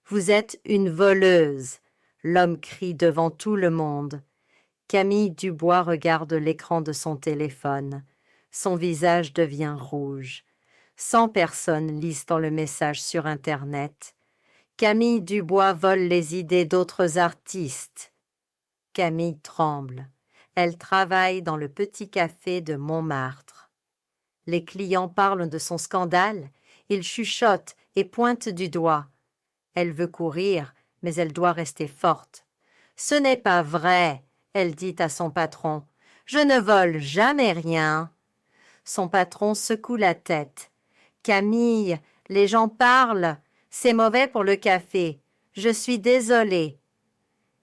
Vous êtes une voleuse, l'homme crie devant tout le monde. Camille Dubois regarde l'écran de son téléphone. Son visage devient rouge. 100 personnes lisent dans le message sur Internet. Camille Dubois vole les idées d'autres artistes. Camille tremble. Elle travaille dans le petit café de Montmartre. Les clients parlent de son scandale. Ils chuchotent et pointent du doigt. Elle veut courir, mais elle doit rester forte. « Ce n'est pas vrai !» elle dit à son patron. « Je ne vole jamais rien. » Son patron secoue la tête. « Camille, les gens parlent. C'est mauvais pour le café. Je suis désolée. »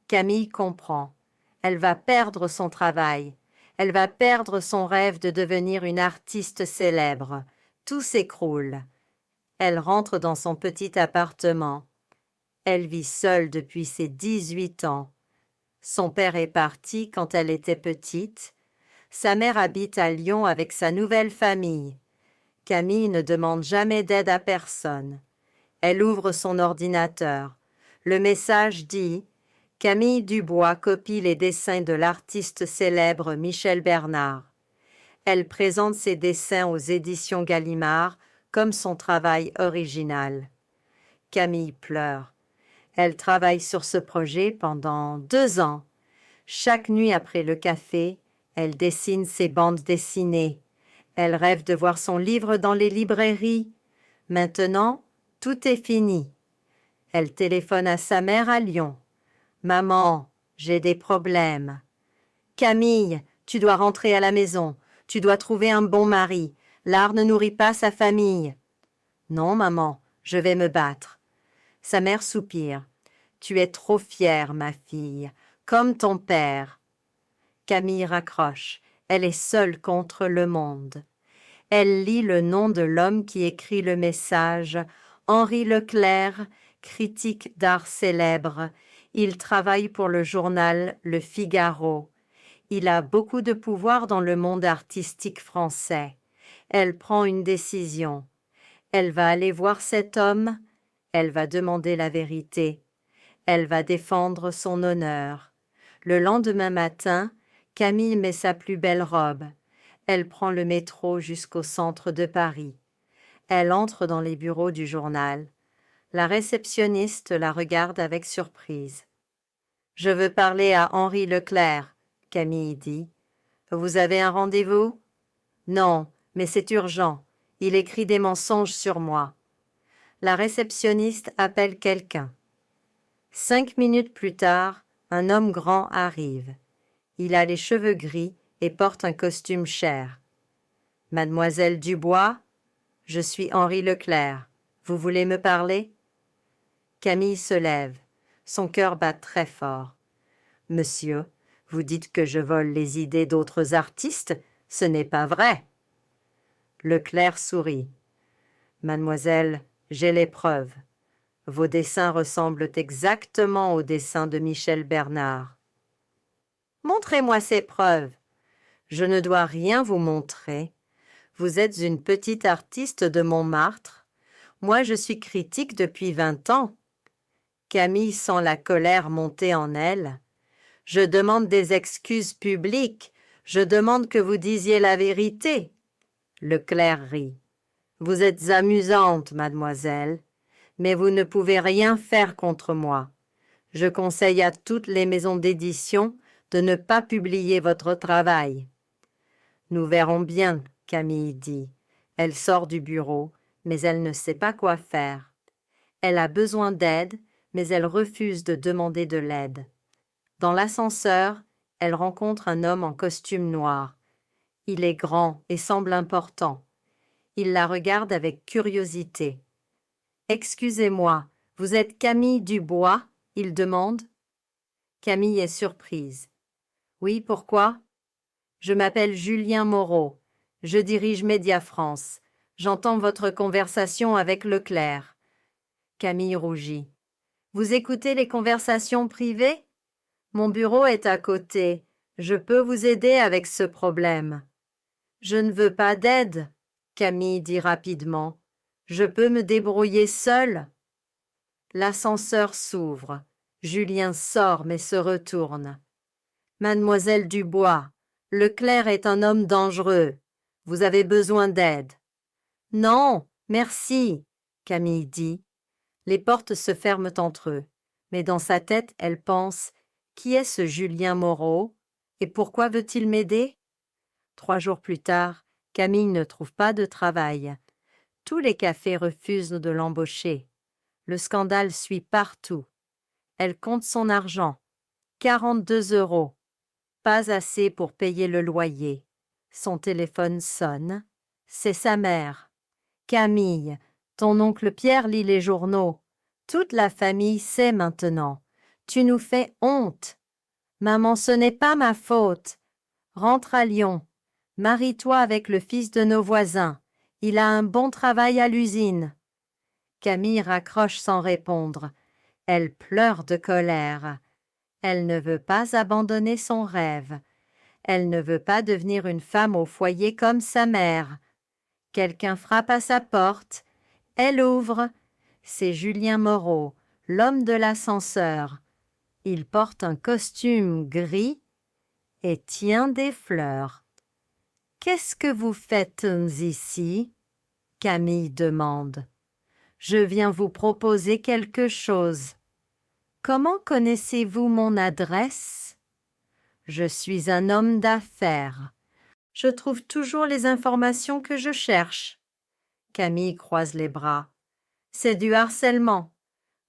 Camille comprend. Elle va perdre son travail. Elle va perdre son rêve de devenir une artiste célèbre. Tout s'écroule. Elle rentre dans son petit appartement. Elle vit seule depuis ses 18 ans. Son père est parti quand elle était petite. Sa mère habite à Lyon avec sa nouvelle famille. Camille ne demande jamais d'aide à personne. Elle ouvre son ordinateur. Le message dit « Camille Dubois copie les dessins de l'artiste célèbre Michel Bernard. » Elle présente ses dessins aux éditions Gallimard comme son travail original. Camille pleure. Elle travaille sur ce projet pendant 2 ans. Chaque nuit après le café, elle dessine ses bandes dessinées. Elle rêve de voir son livre dans les librairies. Maintenant, tout est fini. Elle téléphone à sa mère à Lyon. « Maman, j'ai des problèmes. »« Camille, tu dois rentrer à la maison. Tu dois trouver un bon mari. L'art ne nourrit pas sa famille. »« Non, maman, je vais me battre. » Sa mère soupire. « Tu es trop fière, ma fille, comme ton père. » Camille raccroche. Elle est seule contre le monde. Elle lit le nom de l'homme qui écrit le message. Henri Leclerc, critique d'art célèbre. Il travaille pour le journal Le Figaro. Il a beaucoup de pouvoir dans le monde artistique français. Elle prend une décision. Elle va aller voir cet homme. Elle va demander la vérité. Elle va défendre son honneur. Le lendemain matin, Camille met sa plus belle robe. Elle prend le métro jusqu'au centre de Paris. Elle entre dans les bureaux du journal. La réceptionniste la regarde avec surprise. « Je veux parler à Henri Leclerc, » Camille dit. « Vous avez un rendez-vous ?»« Non, mais c'est urgent. Il écrit des mensonges sur moi. » La réceptionniste appelle quelqu'un. 5 minutes plus tard, un homme grand arrive. Il a les cheveux gris et porte un costume cher. « Mademoiselle Dubois, je suis Henri Leclerc. Vous voulez me parler ?» Camille se lève. Son cœur bat très fort. « Monsieur, vous dites que je vole les idées d'autres artistes. Ce n'est pas vrai. » Leclerc sourit. « Mademoiselle, j'ai les preuves. Vos dessins ressemblent exactement aux dessins de Michel Bernard. »« Montrez-moi ces preuves. »« Je ne dois rien vous montrer. Vous êtes une petite artiste de Montmartre. Moi, je suis critique depuis 20 ans. » Camille sent la colère monter en elle. « Je demande des excuses publiques. Je demande que vous disiez la vérité. » Leclerc rit. « Vous êtes amusante, mademoiselle, mais vous ne pouvez rien faire contre moi. Je conseille à toutes les maisons d'édition de ne pas publier votre travail. » « Nous verrons bien, » Camille dit. Elle sort du bureau, mais elle ne sait pas quoi faire. Elle a besoin d'aide, mais elle refuse de demander de l'aide. Dans l'ascenseur, elle rencontre un homme en costume noir. Il est grand et semble important. Il la regarde avec curiosité. « Excusez-moi, vous êtes Camille Dubois ?» il demande. Camille est surprise. « Oui, pourquoi ?»« Je m'appelle Julien Moreau. Je dirige Média France. J'entends votre conversation avec Leclerc. » Camille rougit. « Vous écoutez les conversations privées ? Mon bureau est à côté. Je peux vous aider avec ce problème. »« Je ne veux pas d'aide, » Camille dit rapidement. « Je peux me débrouiller seule. » L'ascenseur s'ouvre. Julien sort mais se retourne. Mademoiselle Dubois, Leclerc est un homme dangereux. Vous avez besoin d'aide. Non, merci, Camille dit. Les portes se ferment entre eux, mais dans sa tête, elle pense « Qui est ce Julien Moreau et pourquoi veut-il m'aider ?» 3 jours plus tard, Camille ne trouve pas de travail. Tous les cafés refusent de l'embaucher. Le scandale suit partout. Elle compte son argent. 42 €. Pas assez pour payer le loyer. Son téléphone sonne. C'est sa mère. « Camille, ton oncle Pierre lit les journaux. Toute la famille sait maintenant. Tu nous fais honte. Maman, ce n'est pas ma faute. Rentre à Lyon. Marie-toi avec le fils de nos voisins. Il a un bon travail à l'usine. » Camille raccroche sans répondre. Elle pleure de colère. Elle ne veut pas abandonner son rêve. Elle ne veut pas devenir une femme au foyer comme sa mère. Quelqu'un frappe à sa porte. Elle ouvre. C'est Julien Moreau, l'homme de l'ascenseur. Il porte un costume gris et tient des fleurs. « Qu'est-ce que vous faites ici ?» Camille demande. « Je viens vous proposer quelque chose. Comment connaissez-vous mon adresse ? Je suis un homme d'affaires. Je trouve toujours les informations que je cherche. » Camille croise les bras. « C'est du harcèlement. »«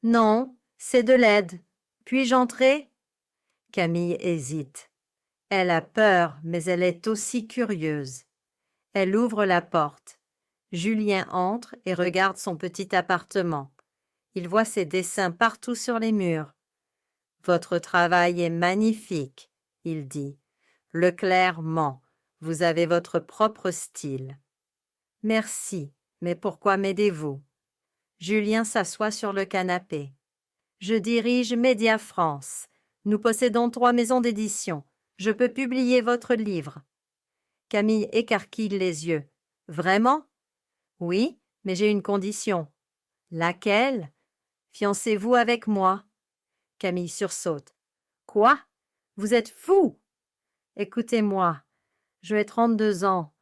Non, c'est de l'aide. Puis-je entrer ?» Camille hésite. Elle a peur, mais elle est aussi curieuse. Elle ouvre la porte. Julien entre et regarde son petit appartement. Il voit ses dessins partout sur les murs. « Votre travail est magnifique, » il dit. « Leclerc ment. Vous avez votre propre style. »« Merci, mais pourquoi m'aidez-vous » Julien s'assoit sur le canapé. « Je dirige Média France. Nous possédons 3 maisons d'édition. Je peux publier votre livre. » Camille écarquille les yeux. « Vraiment ? » ?»« Oui, mais j'ai une condition. »« Laquelle ? » ?»« Fiancez-vous avec moi. » Camille sursaute. « Quoi ? Vous êtes fou !»« Écoutez-moi, j'ai 32 ans.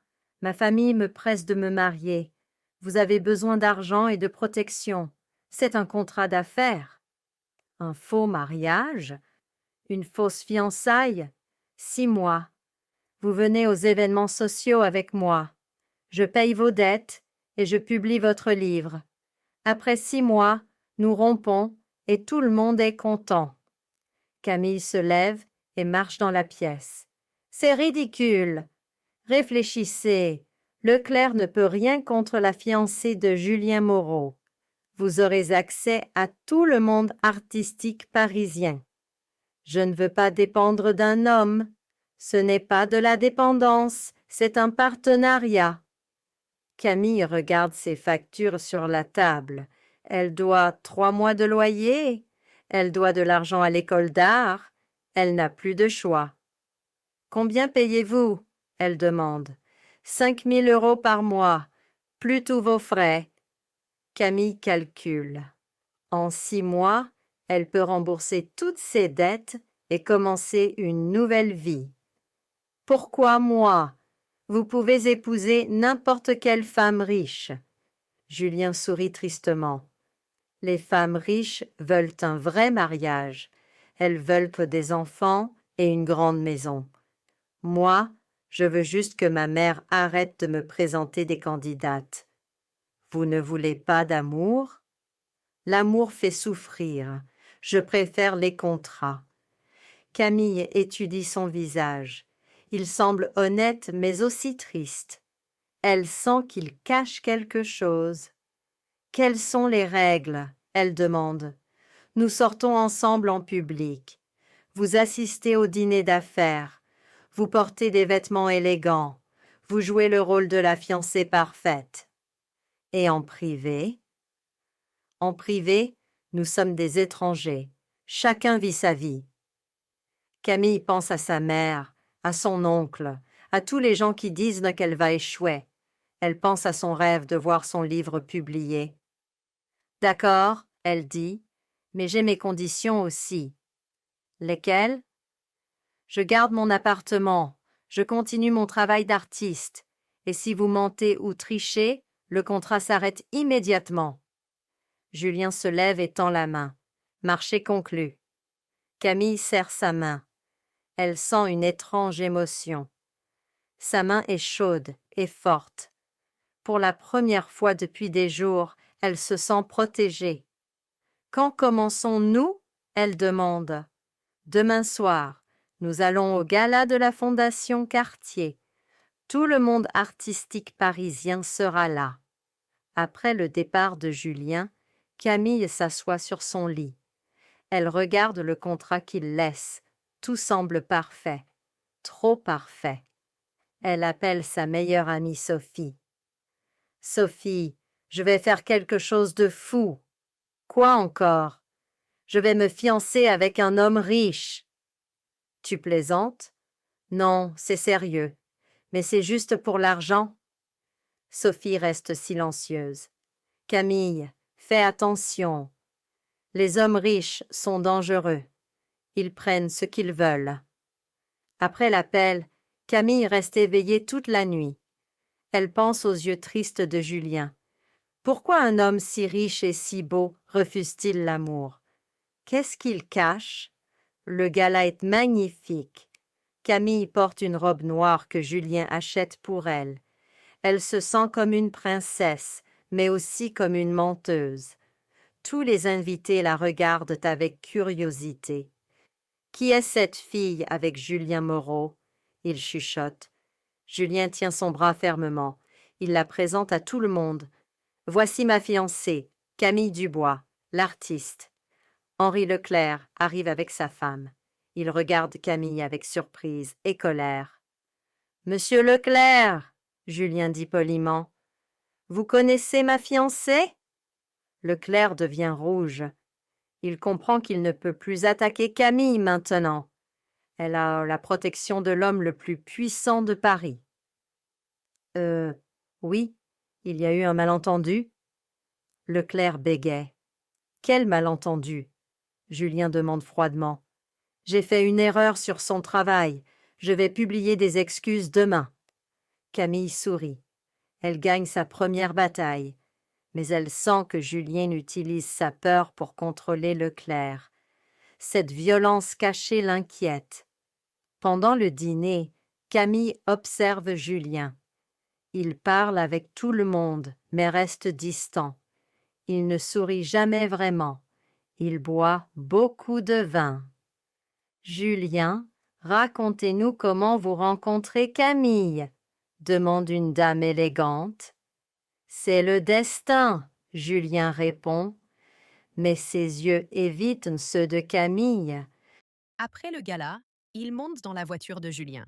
Ma famille me presse de me marier. Vous avez besoin d'argent et de protection. C'est un contrat d'affaires. » « Un faux mariage ? Une fausse fiançaille ? 6 mois. Vous venez aux événements sociaux avec moi. Je paye vos dettes et je publie votre livre. Après 6 mois, nous rompons et tout le monde est content. » Camille se lève et marche dans la pièce. « C'est ridicule. Réfléchissez. Leclerc ne peut rien contre la fiancée de Julien Moreau. Vous aurez accès à tout le monde artistique parisien. Je ne veux pas dépendre d'un homme. Ce n'est pas de la dépendance, c'est un partenariat. » Camille regarde ses factures sur la table. Elle doit 3 mois de loyer. Elle doit de l'argent à l'école d'art. Elle n'a plus de choix. « Combien payez-vous » elle demande. « 5 000 € par mois, plus tous vos frais. » Camille calcule. En 6 mois, elle peut rembourser toutes ses dettes et commencer une nouvelle vie. « Pourquoi moi ? Vous pouvez épouser n'importe quelle femme riche. » Julien sourit tristement. Les femmes riches veulent un vrai mariage. Elles veulent des enfants et une grande maison. Moi, je veux juste que ma mère arrête de me présenter des candidates. Vous ne voulez pas d'amour ? L'amour fait souffrir. Je préfère les contrats. Camille étudie son visage. Il semble honnête mais aussi triste. Elle sent qu'il cache quelque chose. « Quelles sont les règles ?» elle demande. « Nous sortons ensemble en public. Vous assistez au dîner d'affaires. Vous portez des vêtements élégants. Vous jouez le rôle de la fiancée parfaite. Et en privé ? En privé, nous sommes des étrangers. Chacun vit sa vie. » Camille pense à sa mère, à son oncle, à tous les gens qui disent qu'elle va échouer. Elle pense à son rêve de voir son livre publié. « D'accord, » elle dit, Mais j'ai mes conditions aussi. Lesquelles? Je garde mon appartement, je continue mon travail d'artiste, et si vous mentez ou trichez, le contrat s'arrête immédiatement. Julien se lève et tend la main. Marché conclu. Camille serre sa main. Elle sent une étrange émotion. Sa main est chaude et forte. Pour la première fois depuis des jours, elle se sent protégée. Quand commençons-nous? Elle demande. Demain soir, nous allons au gala de la Fondation Cartier. Tout le monde artistique parisien sera là. Après le départ de Julien, Camille s'assoit sur son lit. Elle regarde le contrat qu'il laisse. Tout semble parfait. Trop parfait. Elle appelle sa meilleure amie Sophie. « Sophie, je vais faire quelque chose de fou. »« Quoi encore ? » ?»« Je vais me fiancer avec un homme riche. »« Tu plaisantes ? » ?»« Non, c'est sérieux. Mais c'est juste pour l'argent. » Sophie reste silencieuse. « Camille, fais attention. Les hommes riches sont dangereux. Ils prennent ce qu'ils veulent. » Après l'appel, Camille reste éveillée toute la nuit. Elle pense aux yeux tristes de Julien. Pourquoi un homme si riche et si beau refuse-t-il l'amour? Qu'est-ce qu'il cache? Le gala est magnifique. Camille porte une robe noire que Julien achète pour elle. Elle se sent comme une princesse, mais aussi comme une menteuse. Tous les invités la regardent avec curiosité. Qui est cette fille avec Julien Moreau? Il chuchote. Julien tient son bras fermement. Il la présente à tout le monde. Voici ma fiancée, Camille Dubois, l'artiste. Henri Leclerc arrive avec sa femme. Il regarde Camille avec surprise et colère. « Monsieur Leclerc !» Julien dit poliment. « Vous connaissez ma fiancée ?» Leclerc devient rouge. Il comprend qu'il ne peut plus attaquer Camille maintenant. Elle a la protection de l'homme le plus puissant de Paris. Oui, il y a eu un malentendu. » Leclerc bégait. « Quel malentendu ?» Julien demande froidement. « J'ai fait une erreur sur son travail. Je vais publier des excuses demain. » Camille sourit. Elle gagne sa première bataille. Mais elle sent que Julien utilise sa peur pour contrôler Leclerc. Cette violence cachée l'inquiète. Pendant le dîner, Camille observe Julien. Il parle avec tout le monde, mais reste distant. Il ne sourit jamais vraiment. Il boit beaucoup de vin. « Julien, racontez-nous comment vous rencontrez Camille, » demande une dame élégante. « C'est le destin, » Julien répond, mais ses yeux évitent ceux de Camille. Après le gala, il monte dans la voiture de Julien.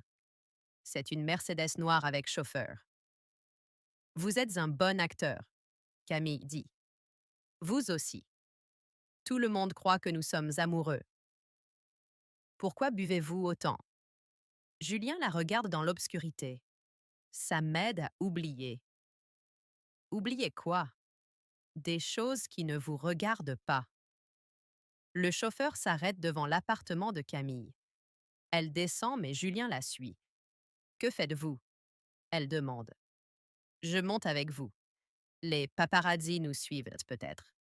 C'est une Mercedes noire avec chauffeur. « Vous êtes un bon acteur, » Camille dit. « Vous aussi. Tout le monde croit que nous sommes amoureux. Pourquoi buvez-vous autant ?» Julien la regarde dans l'obscurité. Ça m'aide à oublier. Oublier quoi? Des choses qui ne vous regardent pas. Le chauffeur s'arrête devant l'appartement de Camille. Elle descend, mais Julien la suit. « Que faites-vous » elle demande. « Je monte avec vous. Les paparazzis nous suivent peut-être. »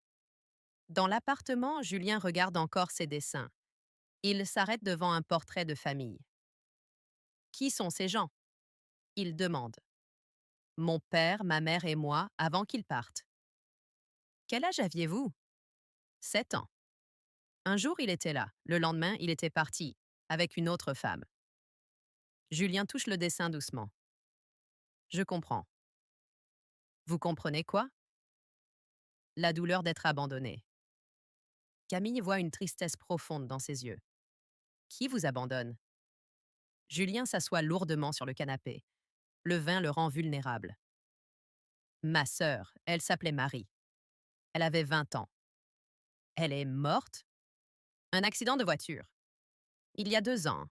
Dans l'appartement, Julien regarde encore ses dessins. Il s'arrête devant un portrait de famille. « Qui sont ces gens ?» il demande. « Mon père, ma mère et moi, avant qu'ils partent. »« Quel âge aviez-vous » ? 7 ans. Un jour, il était là. Le lendemain, il était parti, avec une autre femme. Julien touche le dessin doucement. « Je comprends. » Vous comprenez quoi? La douleur d'être abandonné. Camille voit une tristesse profonde dans ses yeux. Qui vous abandonne? Julien s'assoit lourdement sur le canapé. Le vin le rend vulnérable. Ma sœur, elle s'appelait Marie. Elle avait 20 ans. Elle est morte? Un accident de voiture. Il y a 2 ans.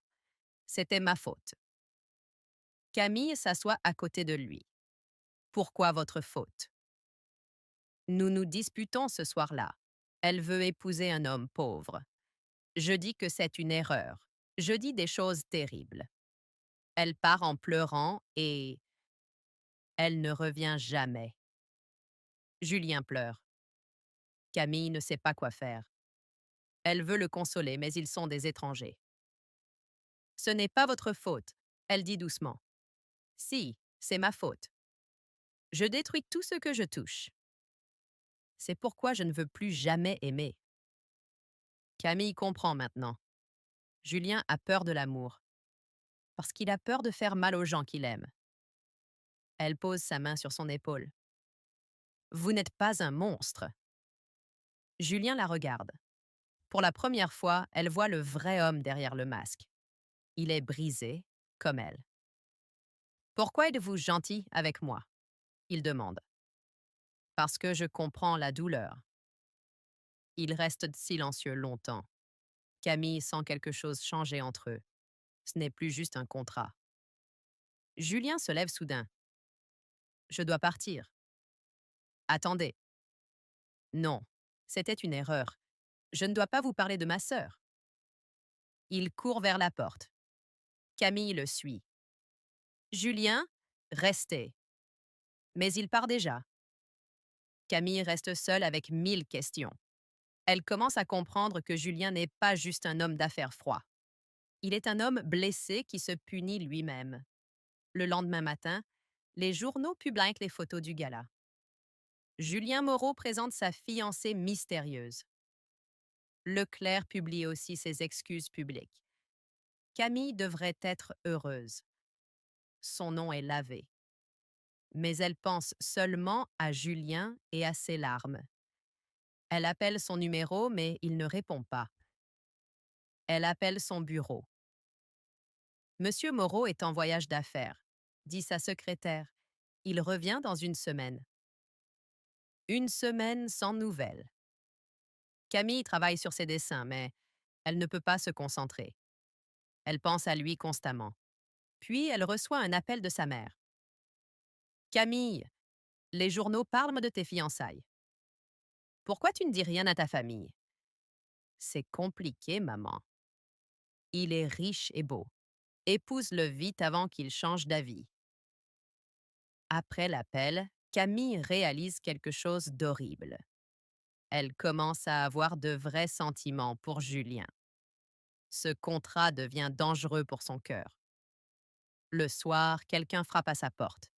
C'était ma faute. Camille s'assoit à côté de lui. Pourquoi votre faute? Nous nous disputons ce soir-là. Elle veut épouser un homme pauvre. Je dis que c'est une erreur. Je dis des choses terribles. Elle part en pleurant et elle ne revient jamais. Julien pleure. Camille ne sait pas quoi faire. Elle veut le consoler, mais ils sont des étrangers. Ce n'est pas votre faute, elle dit doucement. Si, c'est ma faute. Je détruis tout ce que je touche. C'est pourquoi je ne veux plus jamais aimer. Camille comprend maintenant. Julien a peur de l'amour, parce qu'il a peur de faire mal aux gens qu'il aime. Elle pose sa main sur son épaule. Vous n'êtes pas un monstre. Julien la regarde. Pour la première fois, elle voit le vrai homme derrière le masque. Il est brisé, comme elle. Pourquoi êtes-vous gentil avec moi? Il demande. Parce que je comprends la douleur. Ils restent silencieux longtemps. Camille sent quelque chose changer entre eux. Ce n'est plus juste un contrat. Julien se lève soudain. Je dois partir. Attendez. Non, c'était une erreur. Je ne dois pas vous parler de ma sœur. Il court vers la porte. Camille le suit. Julien, restez. Mais il part déjà. Camille reste seule avec 1000 questions. Elle commence à comprendre que Julien n'est pas juste un homme d'affaires froid. Il est un homme blessé qui se punit lui-même. Le lendemain matin, les journaux publient les photos du gala. Julien Moreau présente sa fiancée mystérieuse. Leclerc publie aussi ses excuses publiques. Camille devrait être heureuse. Son nom est lavé. Mais elle pense seulement à Julien et à ses larmes. Elle appelle son numéro, mais il ne répond pas. Elle appelle son bureau. Monsieur Moreau est en voyage d'affaires, dit sa secrétaire. Il revient dans une semaine. Une semaine sans nouvelles. Camille travaille sur ses dessins, mais elle ne peut pas se concentrer. Elle pense à lui constamment. Puis elle reçoit un appel de sa mère. Camille, les journaux parlent de tes fiançailles. Pourquoi tu ne dis rien à ta famille? C'est compliqué, maman. Il est riche et beau. Épouse-le vite avant qu'il change d'avis. Après l'appel, Camille réalise quelque chose d'horrible. Elle commence à avoir de vrais sentiments pour Julien. Ce contrat devient dangereux pour son cœur. Le soir, quelqu'un frappe à sa porte.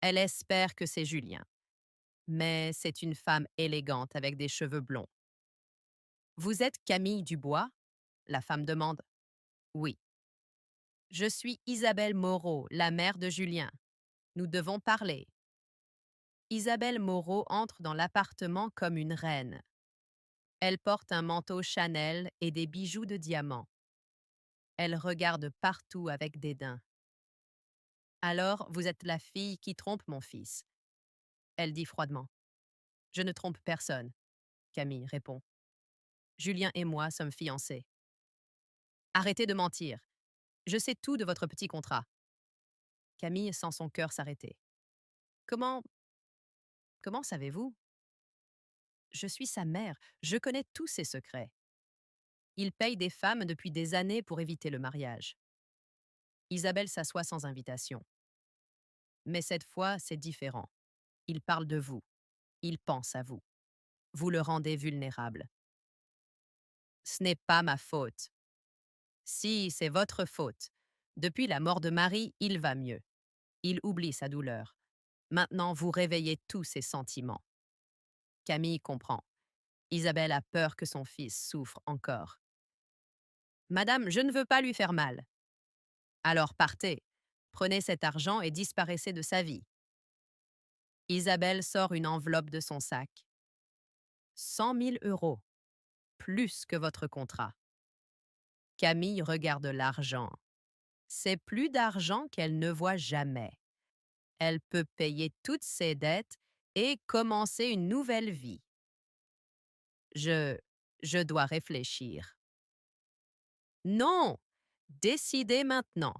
Elle espère que c'est Julien. Mais c'est une femme élégante avec des cheveux blonds. Vous êtes Camille Dubois? La femme demande. Oui. Je suis Isabelle Moreau, la mère de Julien. Nous devons parler. Isabelle Moreau entre dans l'appartement comme une reine. Elle porte un manteau Chanel et des bijoux de diamants. Elle regarde partout avec dédain. Alors, vous êtes la fille qui trompe mon fils. Elle dit froidement. Je ne trompe personne, Camille répond. Julien et moi sommes fiancés. Arrêtez de mentir. Je sais tout de votre petit contrat. Camille sent son cœur s'arrêter. Comment savez-vous? Je suis sa mère, je connais tous ses secrets. Il paye des femmes depuis des années pour éviter le mariage. Isabelle s'assoit sans invitation. Mais cette fois, c'est différent. Il parle de vous. Il pense à vous. Vous le rendez vulnérable. Ce n'est pas ma faute. Si, c'est votre faute. Depuis la mort de Marie, il va mieux. Il oublie sa douleur. Maintenant, vous réveillez tous ses sentiments. Camille comprend. Isabelle a peur que son fils souffre encore. Madame, je ne veux pas lui faire mal. Alors partez. Prenez cet argent et disparaissez de sa vie. Isabelle sort une enveloppe de son sac. 100 000 euros, plus que votre contrat. Camille regarde l'argent. C'est plus d'argent qu'elle ne voit jamais. Elle peut payer toutes ses dettes et commencer une nouvelle vie. Je dois réfléchir. Non! Décidez maintenant.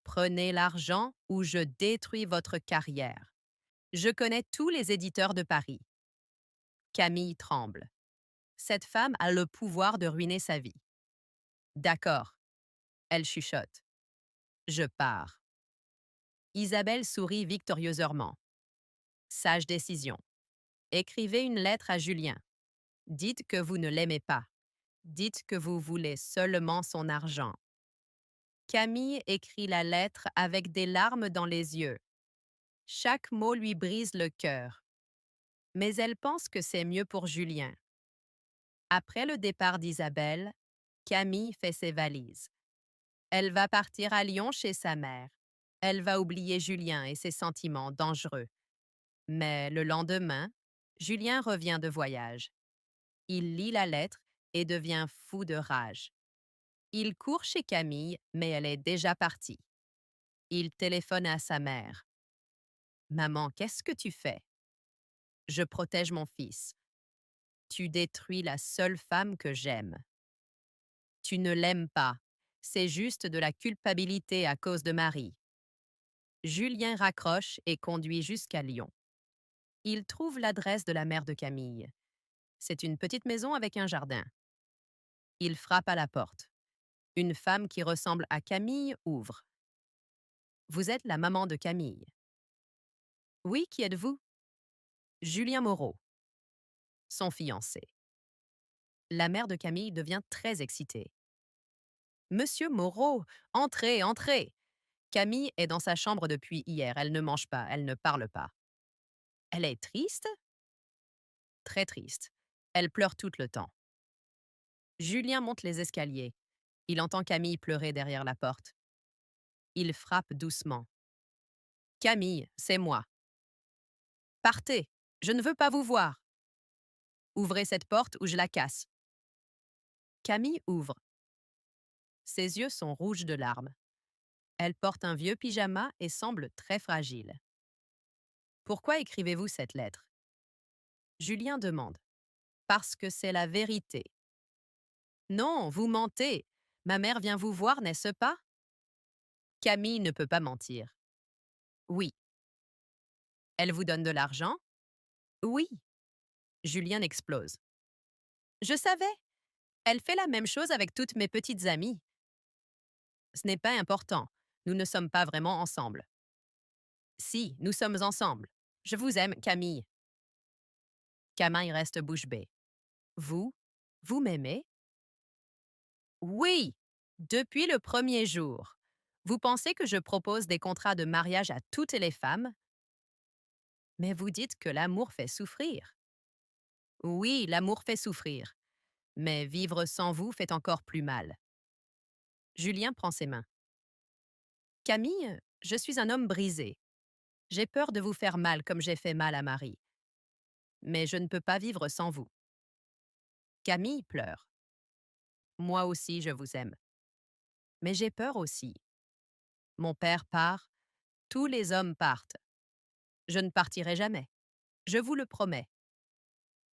Prenez l'argent ou je détruis votre carrière. Je connais tous les éditeurs de Paris. Camille tremble. Cette femme a le pouvoir de ruiner sa vie. D'accord, elle chuchote. Je pars. Isabelle sourit victorieusement. Sage décision. Écrivez une lettre à Julien. Dites que vous ne l'aimez pas. Dites que vous voulez seulement son argent. Camille écrit la lettre avec des larmes dans les yeux. Chaque mot lui brise le cœur. Mais elle pense que c'est mieux pour Julien. Après le départ d'Isabelle, Camille fait ses valises. Elle va partir à Lyon chez sa mère. Elle va oublier Julien et ses sentiments dangereux. Mais le lendemain, Julien revient de voyage. Il lit la lettre et devient fou de rage. Il court chez Camille, mais elle est déjà partie. Il téléphone à sa mère. Maman, qu'est-ce que tu fais? Je protège mon fils. Tu détruis la seule femme que j'aime. Tu ne l'aimes pas. C'est juste de la culpabilité à cause de Marie. Julien raccroche et conduit jusqu'à Lyon. Il trouve l'adresse de la mère de Camille. C'est une petite maison avec un jardin. Il frappe à la porte. Une femme qui ressemble à Camille ouvre. Vous êtes la maman de Camille. Oui, qui êtes-vous? Julien Moreau, son fiancé. La mère de Camille devient très excitée. Monsieur Moreau, entrez, entrez. Camille est dans sa chambre depuis hier. Elle ne mange pas, elle ne parle pas. Elle est triste? Très triste. Elle pleure tout le temps. Julien monte les escaliers. Il entend Camille pleurer derrière la porte. Il frappe doucement. Camille, c'est moi. Partez, je ne veux pas vous voir. Ouvrez cette porte ou je la casse. Camille ouvre. Ses yeux sont rouges de larmes. Elle porte un vieux pyjama et semble très fragile. Pourquoi écrivez-vous cette lettre? Julien demande. Parce que c'est la vérité. Non, vous mentez. Ma mère vient vous voir, n'est-ce pas? Camille ne peut pas mentir. Oui. Elle vous donne de l'argent? Oui. Julien explose. Je savais. Elle fait la même chose avec toutes mes petites amies. Ce n'est pas important. Nous ne sommes pas vraiment ensemble. Si, nous sommes ensemble. Je vous aime, Camille. Camille reste bouche bée. Vous? Vous m'aimez? Oui, depuis le premier jour. Vous pensez que je propose des contrats de mariage à toutes les femmes? Mais vous dites que l'amour fait souffrir. Oui, l'amour fait souffrir. Mais vivre sans vous fait encore plus mal. Julien prend ses mains. Camille, je suis un homme brisé. J'ai peur de vous faire mal comme j'ai fait mal à Marie. Mais je ne peux pas vivre sans vous. Camille pleure. Moi aussi, je vous aime. Mais j'ai peur aussi. Mon père part, tous les hommes partent. Je ne partirai jamais. Je vous le promets.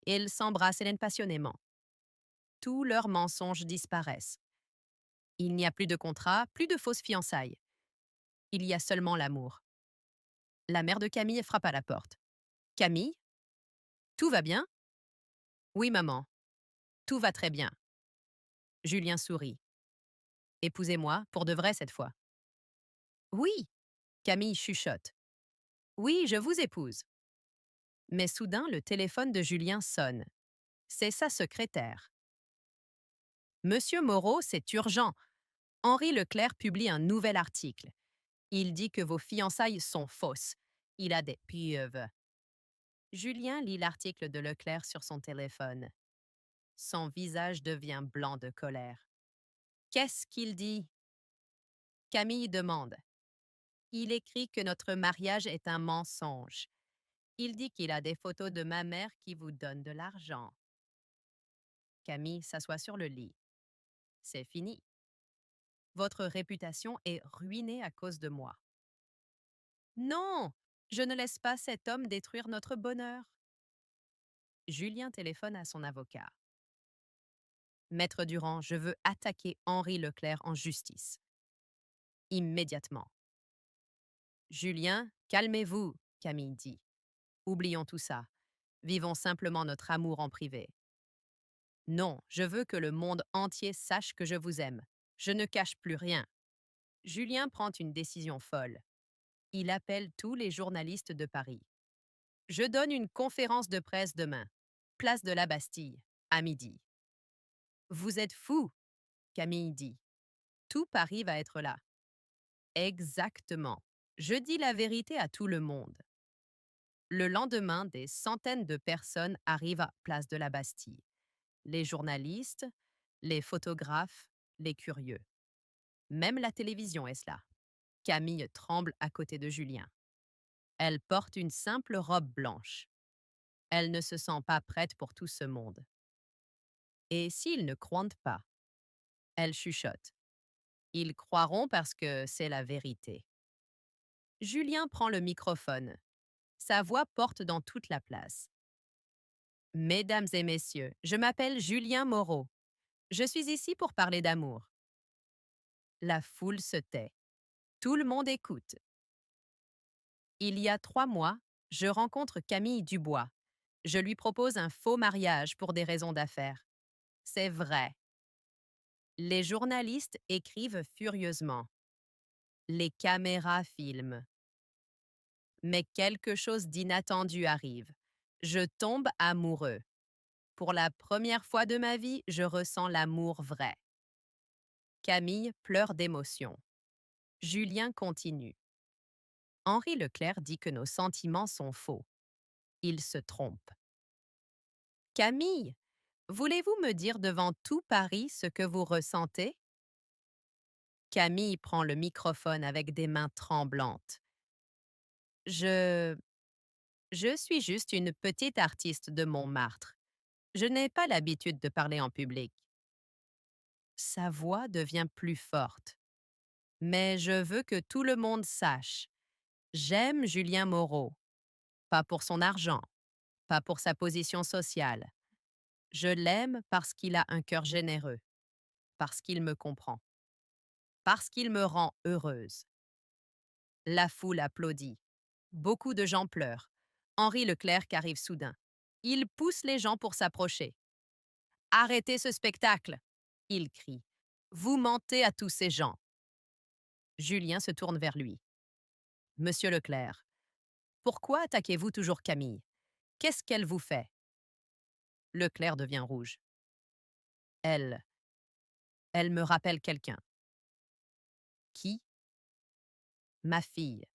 Ils s'embrassent Hélène passionnément. Tous leurs mensonges disparaissent. Il n'y a plus de contrat, plus de fausses fiançailles. Il y a seulement l'amour. La mère de Camille frappe à la porte. Camille? Tout va bien? Oui, maman. Tout va très bien. Julien sourit. Épousez-moi, pour de vrai cette fois. Oui! Camille chuchote. Oui, je vous épouse. Mais soudain, le téléphone de Julien sonne. C'est sa secrétaire. Monsieur Moreau, c'est urgent. Henri Leclerc publie un nouvel article. Il dit que vos fiançailles sont fausses. Il a des preuves. Julien lit l'article de Leclerc sur son téléphone. Son visage devient blanc de colère. Qu'est-ce qu'il dit? Camille demande. Il écrit que notre mariage est un mensonge. Il dit qu'il a des photos de ma mère qui vous donne de l'argent. Camille s'assoit sur le lit. C'est fini. Votre réputation est ruinée à cause de moi. Non! Je ne laisse pas cet homme détruire notre bonheur. Julien téléphone à son avocat. Maître Durand, je veux attaquer Henri Leclerc en justice. Immédiatement. Julien, calmez-vous, Camille dit. Oublions tout ça. Vivons simplement notre amour en privé. Non, je veux que le monde entier sache que je vous aime. Je ne cache plus rien. Julien prend une décision folle. Il appelle tous les journalistes de Paris. Je donne une conférence de presse demain, place de la Bastille, à midi. Vous êtes fous, Camille dit. Tout Paris va être là. Exactement. Je dis la vérité à tout le monde. Le lendemain, des centaines de personnes arrivent à place de la Bastille. Les journalistes, les photographes, les curieux. Même la télévision est là. Camille tremble à côté de Julien. Elle porte une simple robe blanche. Elle ne se sent pas prête pour tout ce monde. Et s'ils ne croient pas, elle chuchote. Ils croiront parce que c'est la vérité. Julien prend le microphone. Sa voix porte dans toute la place. Mesdames et messieurs, je m'appelle Julien Moreau. Je suis ici pour parler d'amour. La foule se tait. Tout le monde écoute. Il y a 3 mois, je rencontre Camille Dubois. Je lui propose un faux mariage pour des raisons d'affaires. C'est vrai. Les journalistes écrivent furieusement. Les caméras filment. Mais quelque chose d'inattendu arrive. Je tombe amoureux. Pour la première fois de ma vie, je ressens l'amour vrai. Camille pleure d'émotion. Julien continue. Henri Leclerc dit que nos sentiments sont faux. Il se trompe. Camille, voulez-vous me dire devant tout Paris ce que vous ressentez? Camille prend le microphone avec des mains tremblantes. Je... Je suis juste une petite artiste de Montmartre. Je n'ai pas l'habitude de parler en public. Sa voix devient plus forte. Mais je veux que tout le monde sache. J'aime Julien Moreau. Pas pour son argent, pas pour sa position sociale. Je l'aime parce qu'il a un cœur généreux, parce qu'il me comprend, parce qu'il me rend heureuse. La foule applaudit. Beaucoup de gens pleurent. Henri Leclerc arrive soudain. Il pousse les gens pour s'approcher. Arrêtez ce spectacle! Il crie. Vous mentez à tous ces gens. Julien se tourne vers lui. Monsieur Leclerc, pourquoi attaquez-vous toujours Camille? Qu'est-ce qu'elle vous fait? Leclerc devient rouge. Elle. Elle me rappelle quelqu'un. Qui? Ma fille.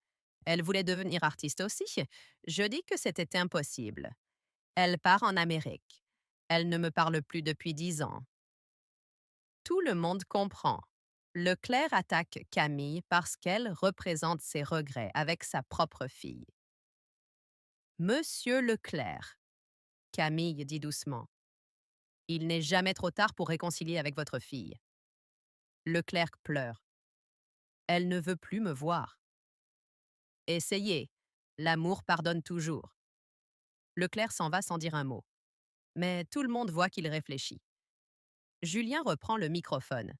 Elle voulait devenir artiste aussi. Je dis que c'était impossible. Elle part en Amérique. Elle ne me parle plus depuis 10 ans. Tout le monde comprend. Leclerc attaque Camille parce qu'elle représente ses regrets avec sa propre fille. Monsieur Leclerc, Camille dit doucement, il n'est jamais trop tard pour réconcilier avec votre fille. Leclerc pleure. Elle ne veut plus me voir. Essayez. L'amour pardonne toujours. Leclerc s'en va sans dire un mot. Mais tout le monde voit qu'il réfléchit. Julien reprend le microphone.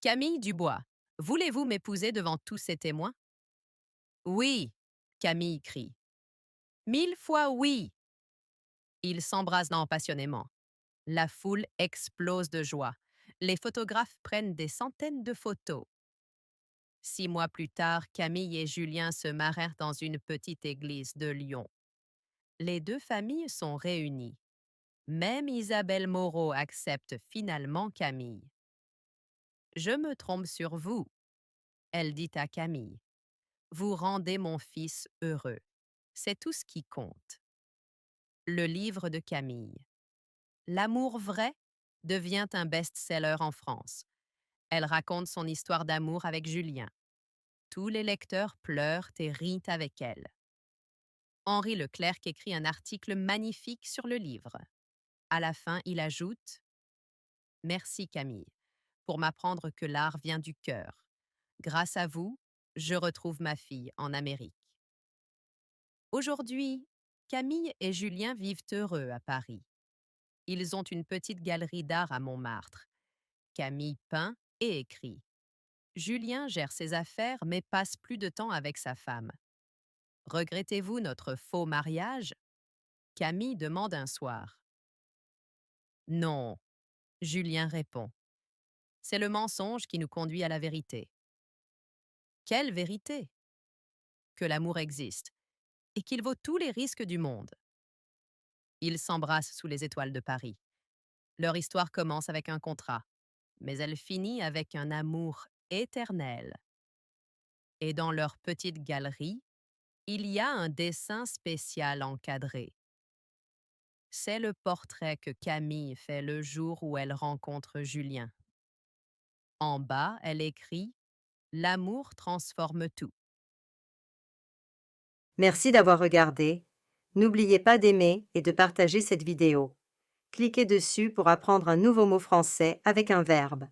Camille Dubois, voulez-vous m'épouser devant tous ces témoins? Oui, Camille crie. 1000 fois oui! Ils s'embrassent passionnément. La foule explose de joie. Les photographes prennent des centaines de photos. 6 mois plus tard, Camille et Julien se marièrent dans une petite église de Lyon. Les deux familles sont réunies. Même Isabelle Moreau accepte finalement Camille. Je me trompe sur vous, elle dit à Camille. Vous rendez mon fils heureux. C'est tout ce qui compte. Le livre de Camille. L'amour vrai devient un best-seller en France. Elle raconte son histoire d'amour avec Julien. Tous les lecteurs pleurent et rient avec elle. Henri Leclerc écrit un article magnifique sur le livre. À la fin, il ajoute « Merci Camille, pour m'apprendre que l'art vient du cœur. Grâce à vous, je retrouve ma fille en Amérique. » Aujourd'hui, Camille et Julien vivent heureux à Paris. Ils ont une petite galerie d'art à Montmartre. Camille peint et écrit. Julien gère ses affaires mais passe plus de temps avec sa femme. Regrettez-vous notre faux mariage? Camille demande un soir. Non, Julien répond. C'est le mensonge qui nous conduit à la vérité. Quelle vérité? Que l'amour existe et qu'il vaut tous les risques du monde. Ils s'embrassent sous les étoiles de Paris. Leur histoire commence avec un contrat, mais elle finit avec un amour éternel. Et dans leur petite galerie, il y a un dessin spécial encadré. C'est le portrait que Camille fait le jour où elle rencontre Julien. En bas, elle écrit « L'amour transforme tout ». Merci d'avoir regardé. N'oubliez pas d'aimer et de partager cette vidéo. Cliquez dessus pour apprendre un nouveau mot français avec un verbe.